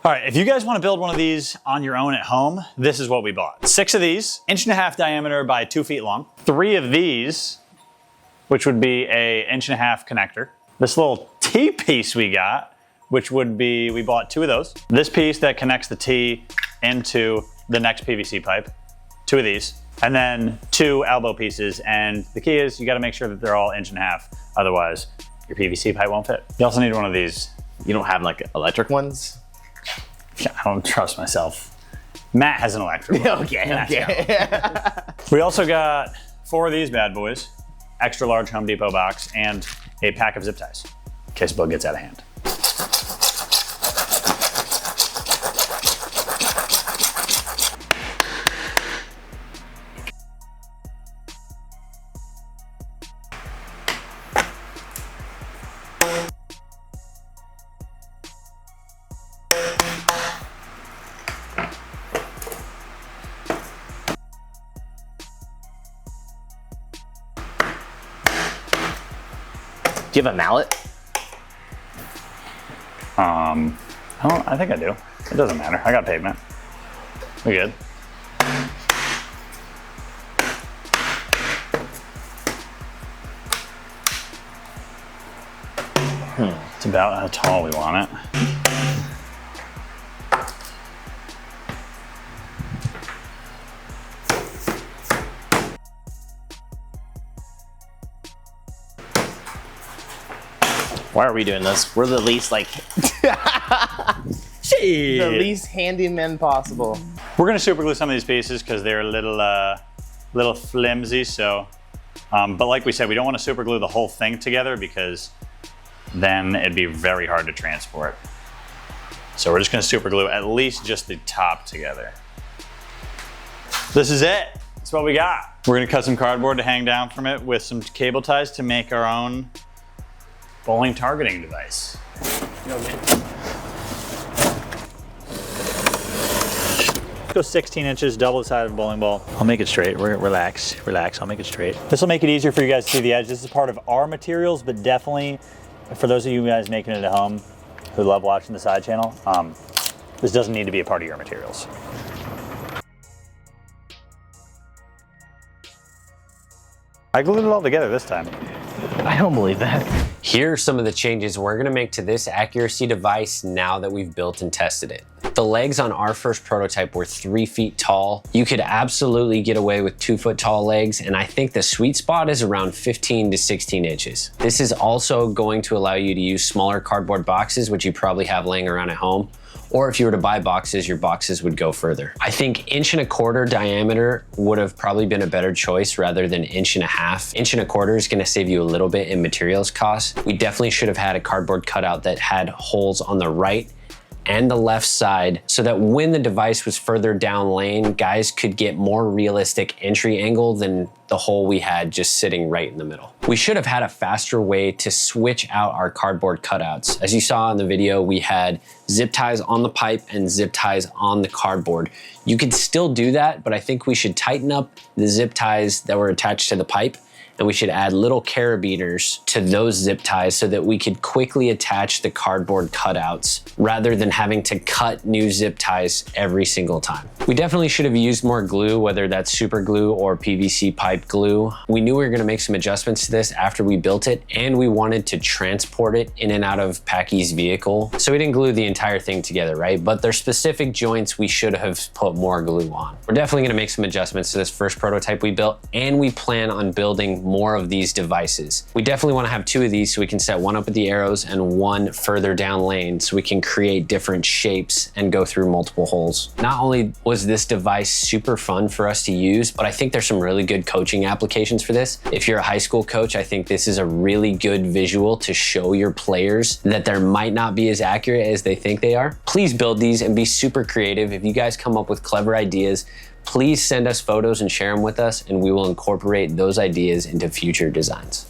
All right, if you guys want to build one of these on your own at home, this is what we bought. 6 of these, 1.5 diameter by 2 feet long. 3 of these, which would be a 1.5 connector. This little T-piece we got, which would be, we bought 2 of those. This piece that connects the T into the next PVC pipe, 2 of these. And then 2 elbow pieces. And the key is you gotta make sure that they're all 1.5 inch, otherwise your PVC pipe won't fit. You also need one of these. You don't have like electric ones? I don't trust myself. Matt has an electric one. Okay. We also got 4 of these bad boys, extra large Home Depot box, and a pack of zip ties, in case the build gets out of hand. Do you have a mallet? I think I do. It doesn't matter. I got pavement. We good. It's about how tall we want it. Why are we doing this? We're the least like the least handyman possible. We're gonna super glue some of these pieces because they're a little flimsy. So, but like we said, we don't want to super glue the whole thing together because then it'd be very hard to transport. So we're just gonna super glue at least just the top together. This is it. That's what we got. We're gonna cut some cardboard to hang down from it with some cable ties to make our own bowling targeting device. Go 16 inches, double the size of a bowling ball. I'll make it straight. Relax, I'll make it straight. This will make it easier for you guys to see the edge. This is part of our materials, but definitely for those of you guys making it at home who love watching the side channel, this doesn't need to be a part of your materials. I glued it all together this time. I don't believe that. Here are some of the changes we're gonna make to this accuracy device now that we've built and tested it. The legs on our first prototype were 3 feet tall. You could absolutely get away with 2 foot tall legs, and I think the sweet spot is around 15 to 16 inches. This is also going to allow you to use smaller cardboard boxes, which you probably have laying around at home. Or if you were to buy boxes, your boxes would go further. I think 1.25 inch diameter would have probably been a better choice rather than 1.5 inch. 1.25 inch is gonna save you a little bit in materials costs. We definitely should have had a cardboard cutout that had holes on the right and the left side so that when the device was further down lane, guys could get more realistic entry angle than the hole we had just sitting right in the middle. We should have had a faster way to switch out our cardboard cutouts. As you saw in the video, we had zip ties on the pipe and zip ties on the cardboard. You could still do that, but I think we should tighten up the zip ties that were attached to the pipe, and we should add little carabiners to those zip ties so that we could quickly attach the cardboard cutouts rather than having to cut new zip ties every single time. We definitely should have used more glue, whether that's super glue or PVC pipe glue. We knew we were gonna make some adjustments to this after we built it, and we wanted to transport it in and out of Packy's vehicle. So we didn't glue the entire thing together, right? But there's specific joints we should have put more glue on. We're definitely gonna make some adjustments to this first prototype we built, and we plan on building more of these devices. We definitely want to have 2 of these so we can set one up with the arrows and one further down lane so we can create different shapes and go through multiple holes. Not only was this device super fun for us to use, but I think there's some really good coaching applications for this. If you're a high school coach, I think this is a really good visual to show your players that they might not be as accurate as they think they are. Please build these and be super creative. If you guys come up with clever ideas, please send us photos and share them with us, and we will incorporate those ideas into future designs.